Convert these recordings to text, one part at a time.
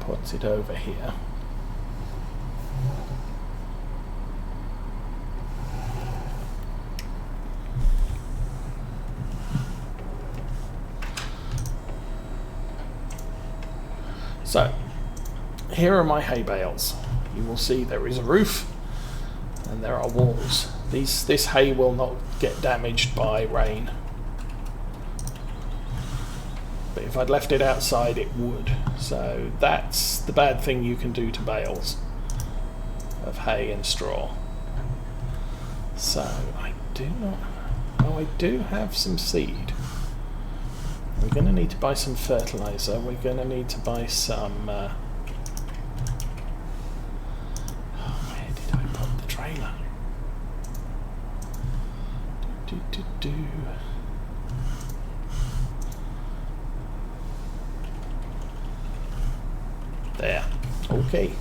puts it over here. So, here are my hay bales. You will see there is a roof and there are walls. This hay will not get damaged by rain. But if I'd left it outside, it would. So that's the bad thing you can do to bales of hay and straw. So I do not... Oh, I do have some seed. We're going to need to buy some fertilizer. We're going to need to buy some... where did I put the trailer? There. Okay.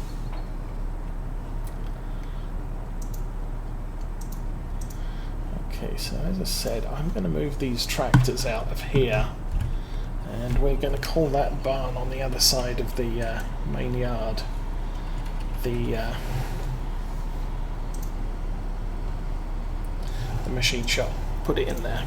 Okay, so as I said, I'm going to move these tractors out of here. And we're going to call that barn on the other side of the main yard the machine shop. Put it in there.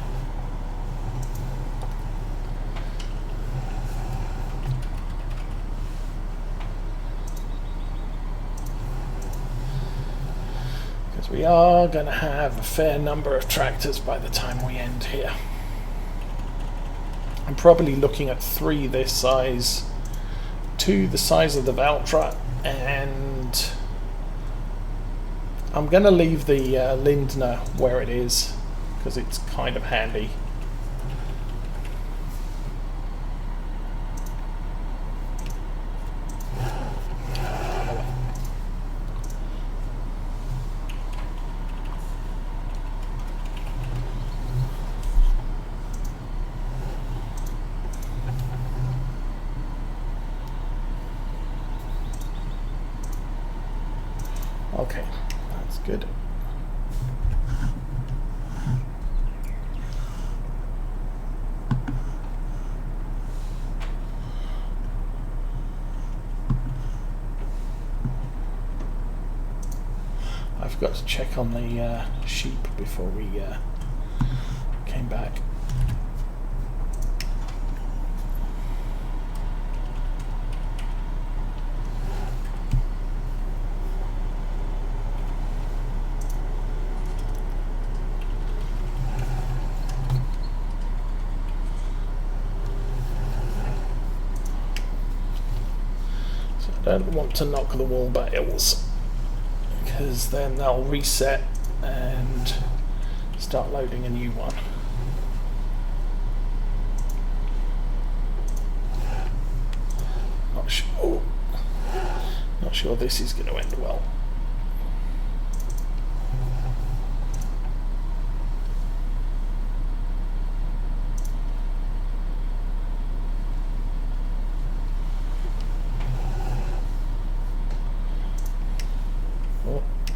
Because we are going to have a fair number of tractors by the time we end here. I'm probably looking at 3 this size, 2 the size of the Valtra, and I'm going to leave the Lindner where it is because it's kind of handy. Okay, that's good. I forgot to check on the sheep before we came back. I don't want to knock the wool bales because then they'll reset and start loading a new one. Not sure this is going to end well.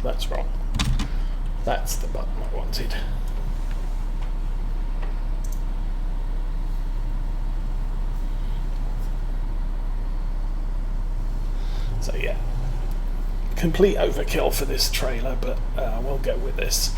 That's wrong. That's the button I wanted. So yeah, complete overkill for this trailer, but we'll go with this.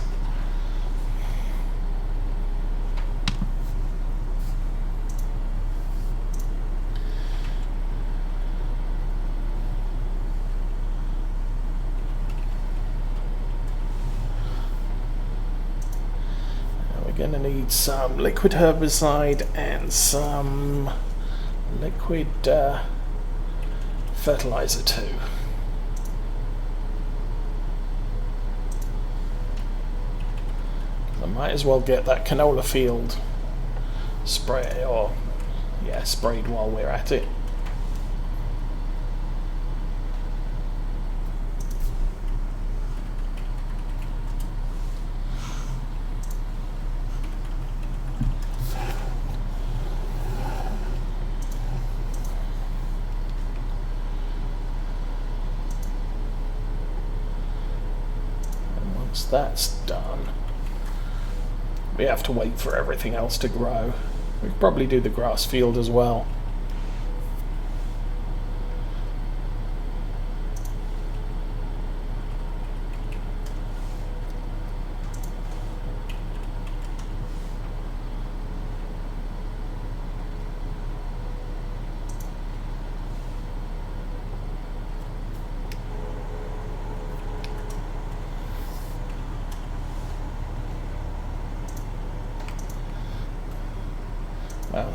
Going to need some liquid herbicide and some liquid fertilizer too. I might as well get that canola field sprayed while we're at it. Once that's done, we have to wait for everything else to grow. We could probably do the grass field as well.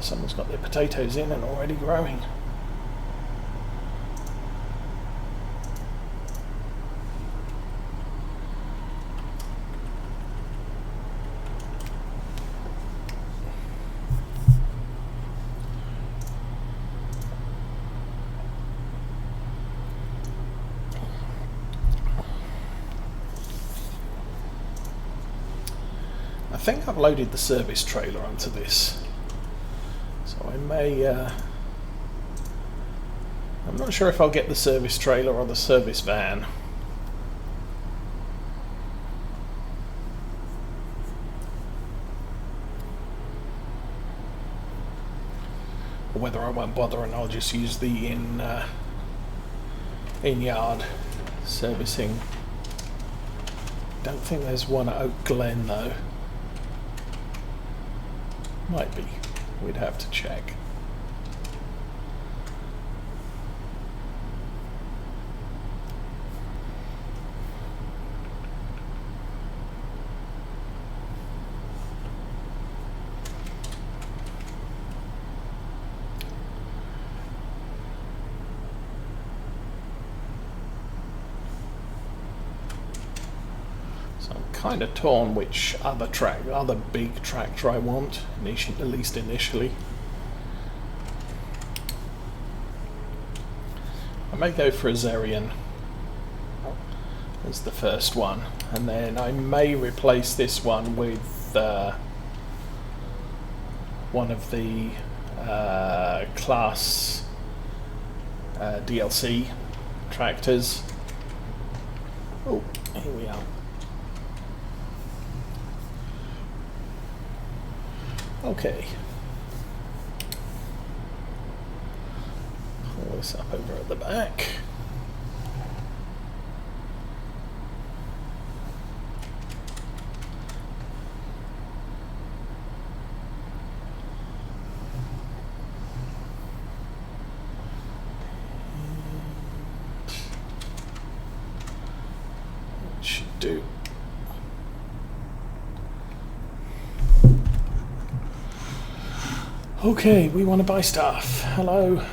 Someone's got their potatoes in and already growing. I think I've loaded the service trailer onto this, so I may, I'm not sure if I'll get the service trailer or the service van. Or whether I won't bother and I'll just use the in-yard servicing. Don't think there's one at Oak Glen though. Might be. We'd have to check. Kind of torn which other big tractor I want, at least initially. I may go for a Zerion as the first one, and then I may replace this one with one of the class DLC tractors. Oh, here we are. Okay. Pull this up over at the back. That should do. Okay, we want to buy stuff. Hello.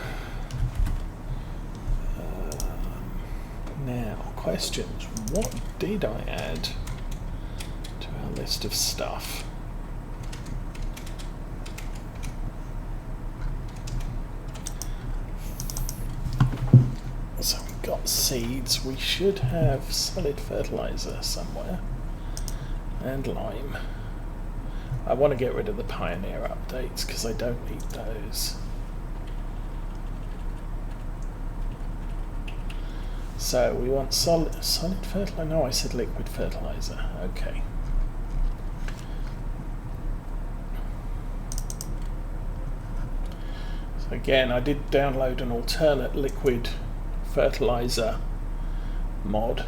Now, questions. What did I add to our list of stuff? So we've got seeds. We should have solid fertilizer somewhere. And lime. I want to get rid of the Pioneer updates because I don't need those. So we want solid fertilizer. No, I said liquid fertilizer. Okay. So again, I did download an alternate liquid fertilizer mod,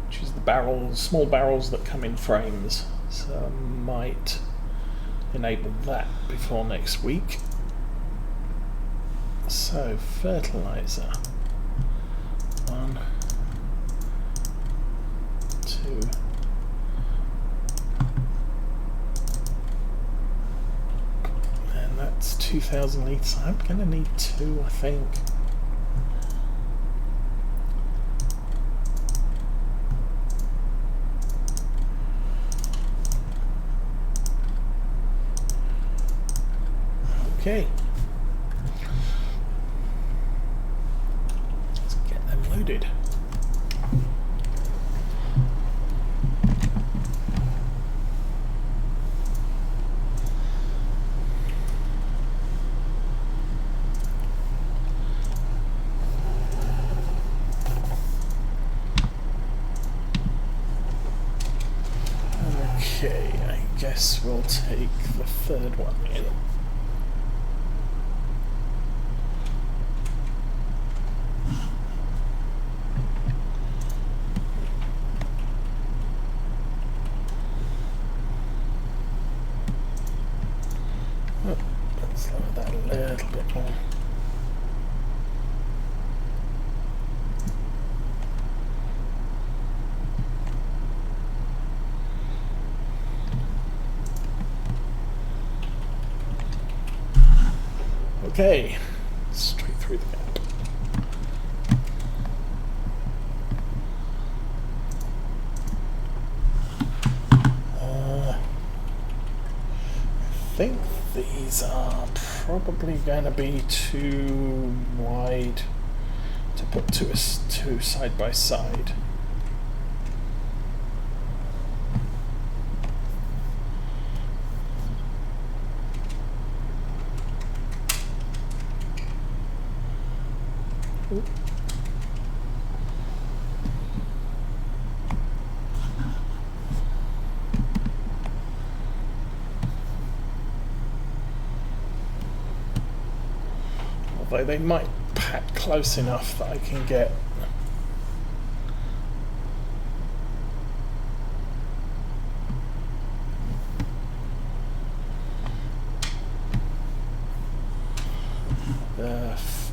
which is the small barrels that come in frames. So I might enable that before next week. So fertilizer. 1, 2. And that's 2,000 litres. I'm going to need 2, I think. Okay. Let's get them loaded. Okay, I guess we'll take the third one in. Let's lower that a little bit more. Okay, straight through the gap. I think these are probably going to be too wide to put two side by side. Ooh. Although they might pack close enough that I can get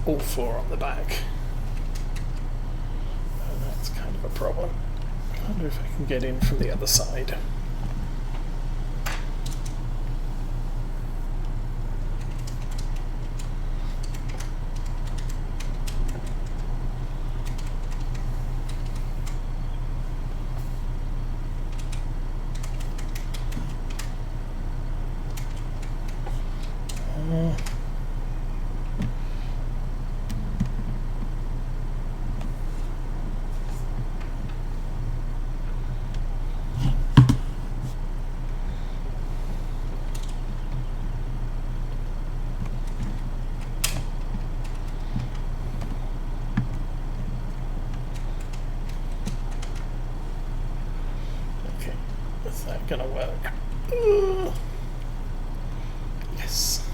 all four on the back. And that's kind of a problem. I wonder if I can get in from the other side. Is that gonna work? Yes.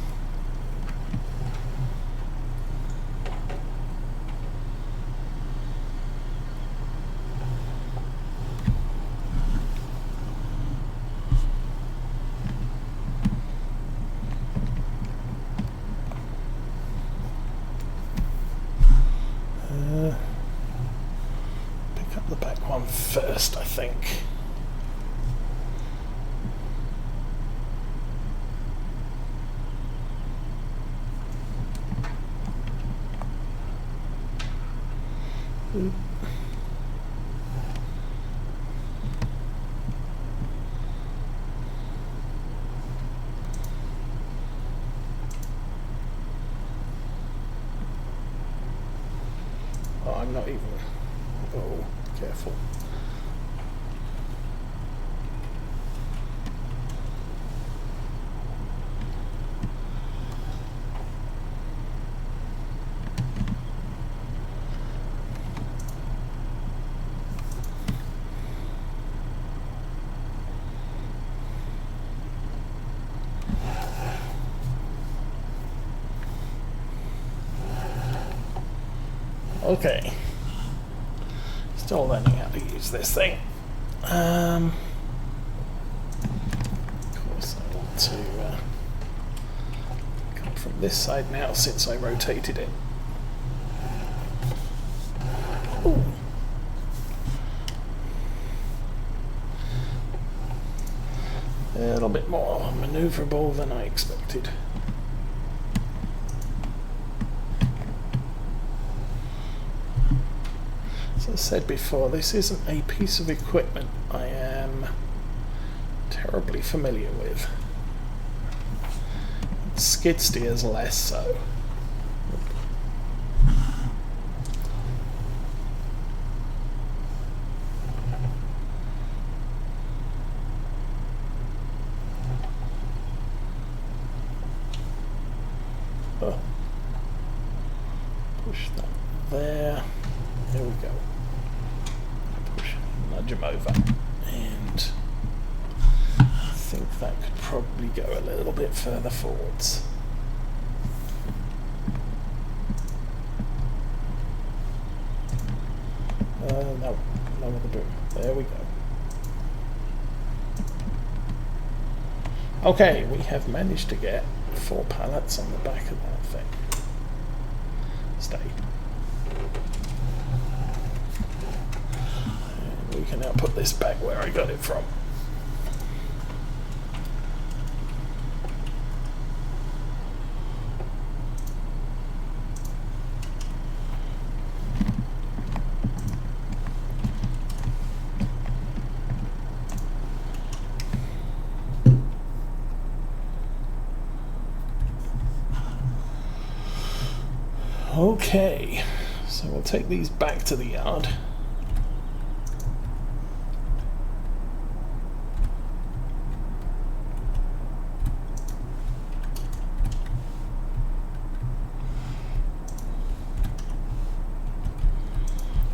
Pick up the back one first, I think. Oh, I'm not even. Oh, careful. Okay, still learning how to use this thing. Of course I want to come from this side now since I rotated it. Ooh. A little bit more maneuverable than I expected. As I said before, this isn't a piece of equipment I am terribly familiar with. Skid steers less so. Oh. Push that there. There we go. Nudge him over, and I think that could probably go a little bit further forwards. No other boom. There we go. Okay, we have managed to get 4 pallets on the back of that thing. Stay. We can now put this back where I got it from. Okay, so we'll take these back to the yard.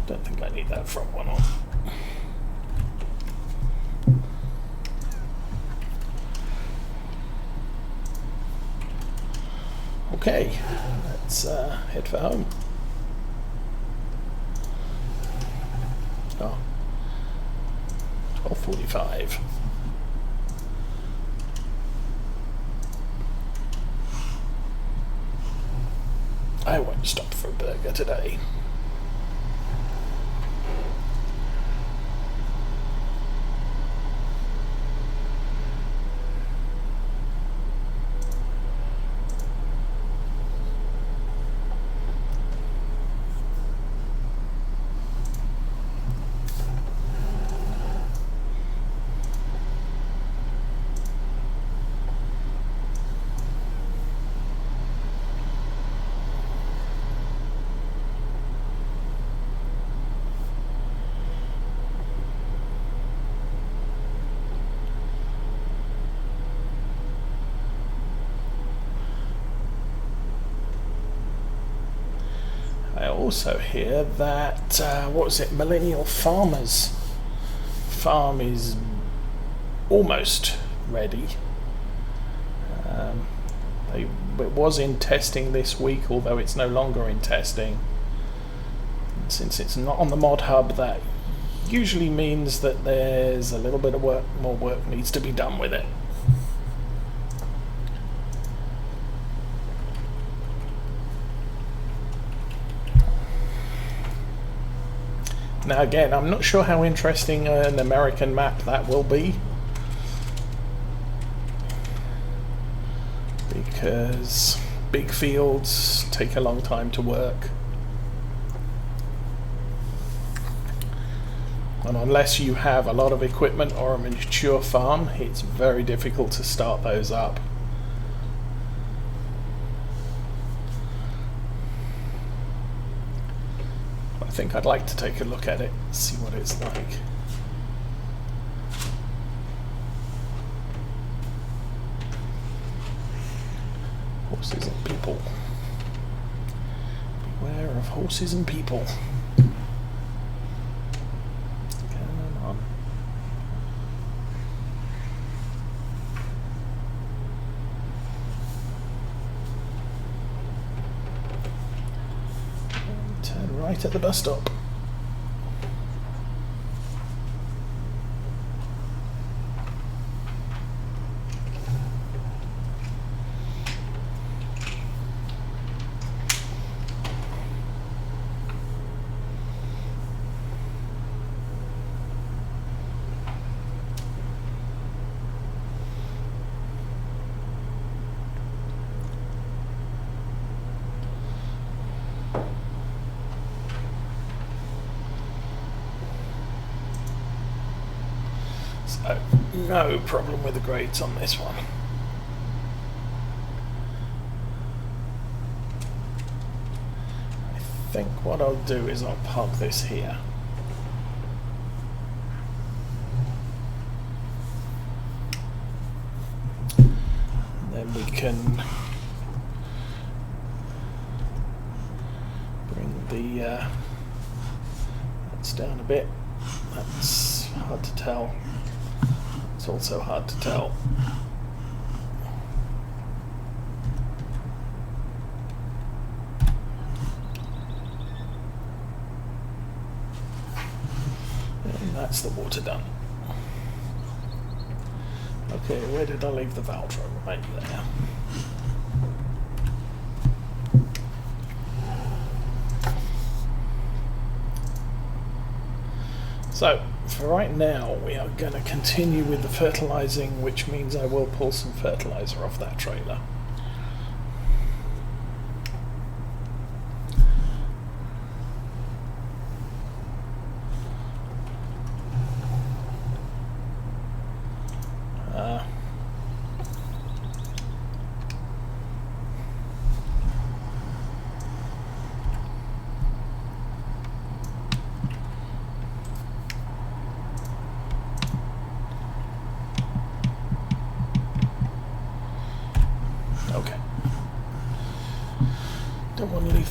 Don't think I need that front one on. Okay, let's head for home. Oh, 12:45. I won't stop for a burger today. I also hear that, what was it, Millennial Farmers farm is almost ready. It was in testing this week, although it's no longer in testing. And since it's not on the mod hub, that usually means that there's a little bit of more work needs to be done with it. Now again, I'm not sure how interesting an American map that will be, because big fields take a long time to work, and unless you have a lot of equipment or a mature farm, it's very difficult to start those up. I think I'd like to take a look at it, see what it's like. Horses and people. Beware of horses and people. Come on. Turn right at the bus stop. So, no problem with the grades on this one. I think what I'll do is I'll park this here. And then we can bring the that's down a bit. That's hard to tell. It's also hard to tell. And that's the water done. Okay, where did I leave the valve? Right there. So, for right now, we are going to continue with the fertilizing, which means I will pull some fertilizer off that trailer.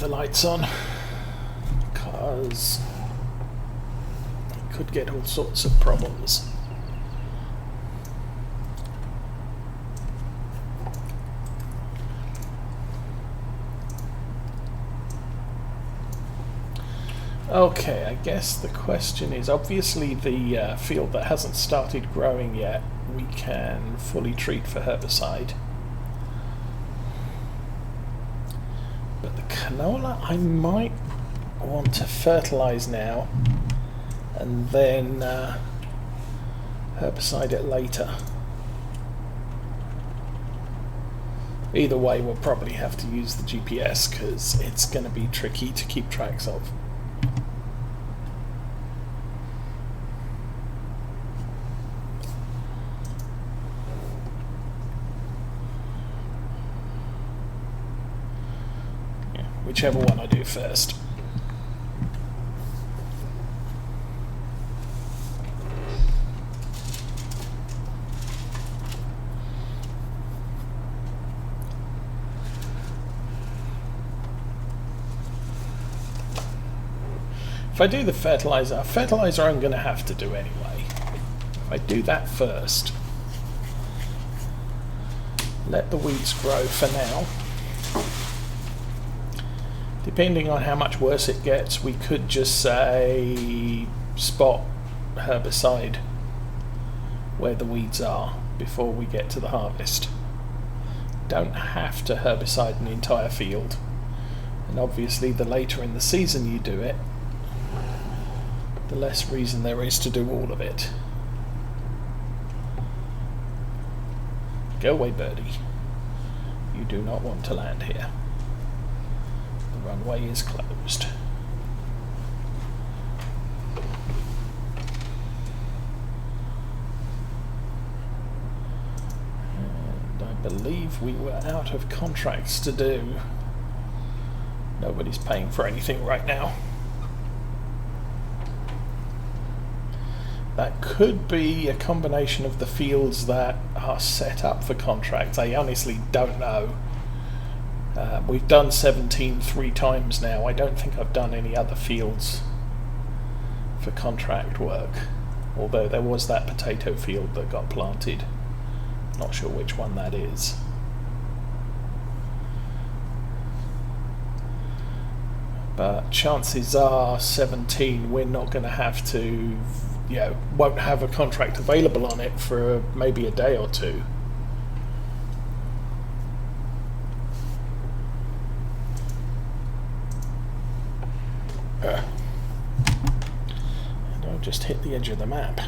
the lights on, because it could get all sorts of problems. Okay, I guess the question is, obviously the field that hasn't started growing yet, we can fully treat for herbicide. But the canola, I might want to fertilize now and then herbicide it later. Either way, we'll probably have to use the GPS because it's going to be tricky to keep tracks of. Whichever one I do first. If I do the fertilizer I'm going to have to do anyway. If I do that first, let the weeds grow for now. Depending on how much worse it gets, we could just say spot herbicide where the weeds are before we get to the harvest. Don't have to herbicide an entire field, and obviously the later in the season you do it, the less reason there is to do all of it. Go away, birdie. You do not want to land here. The runway is closed. And I believe we were out of contracts to do. Nobody's paying for anything right now. That could be a combination of the fields that are set up for contracts. I honestly don't know. We've done 17 3 times now. I don't think I've done any other fields for contract work. Although there was that potato field that got planted. Not sure which one that is. But chances are 17 we're not going to have to, won't have a contract available on it for maybe a day or two. And I'll just hit the edge of the map.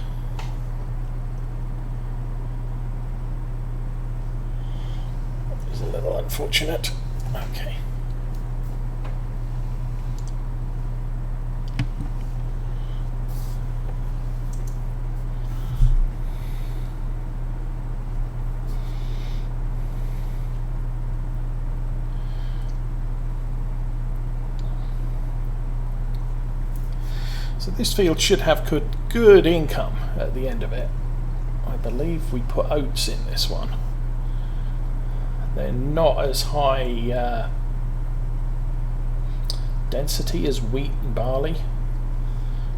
It's a little unfortunate. Okay. So this field should have good income at the end of it. I believe we put oats in this one. They're not as high density as wheat and barley,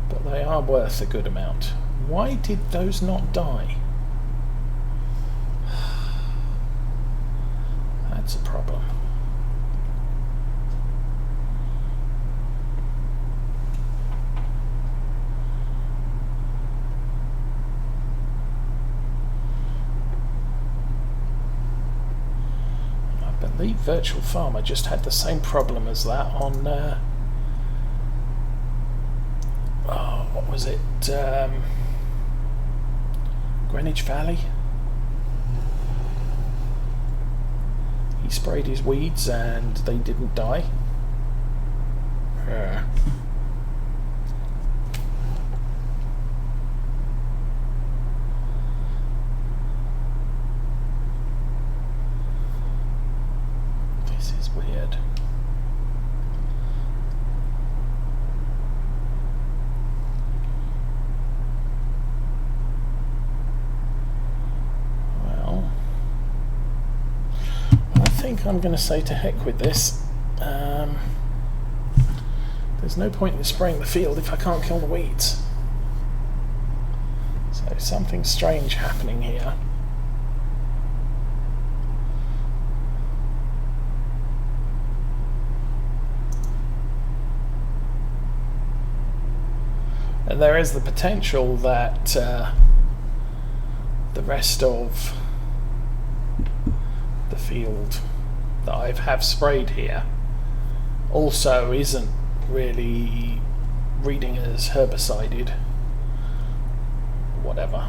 but they are worth a good amount. Why did those not die? That's a problem. I believe Virtual Farmer just had the same problem as that on what was it, Greenwich Valley. He sprayed his weeds and they didn't die. Weird. Well, I think I'm going to say to heck with this. There's no point in spraying the field if I can't kill the weeds. So something strange happening here. And there is the potential that the rest of the field that I have sprayed here also isn't really reading as herbicided. Whatever.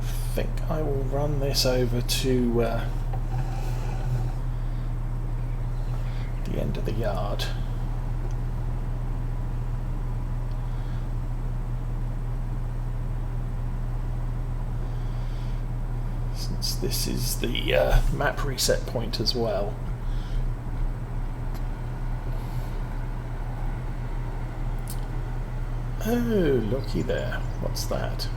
I think I will run this over to the end of the yard. Since this is the map reset point as well. Oh, looky there. What's that?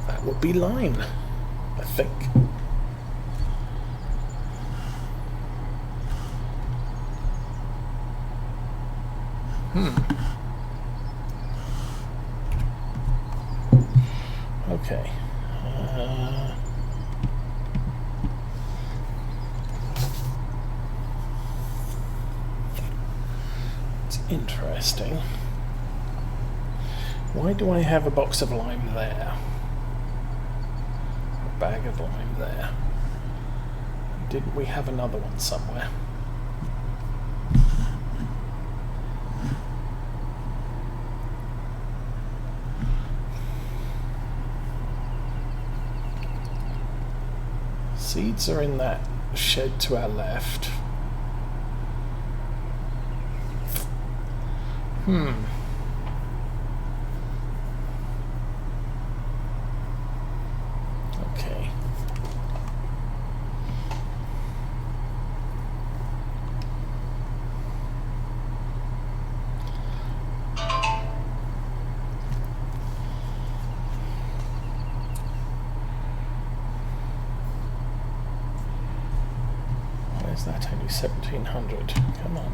That would be lime, I think. Okay. It's interesting. Why do I have a box of lime there? A bag of lime there. Didn't we have another one somewhere? Seeds are in that shed to our left. Okay. Where's that? Only 1700. Come on.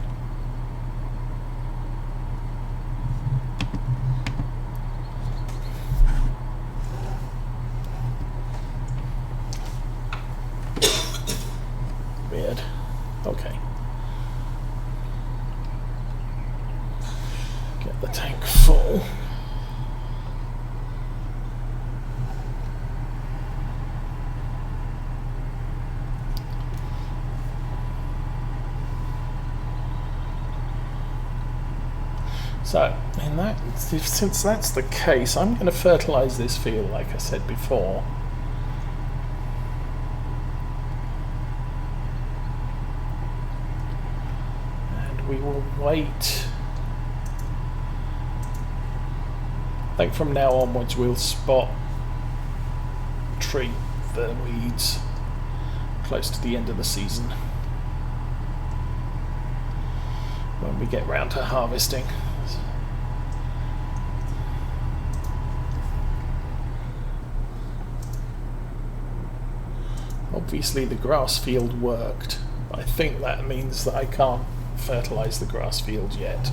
Weird. Okay. Get the tank full. So, since that's the case, I'm going to fertilize this field like I said before. And we will wait. I think from now onwards we'll treat the weeds close to the end of the season, when we get round to harvesting. Obviously the grass field worked. I think that means that I can't fertilize the grass field yet.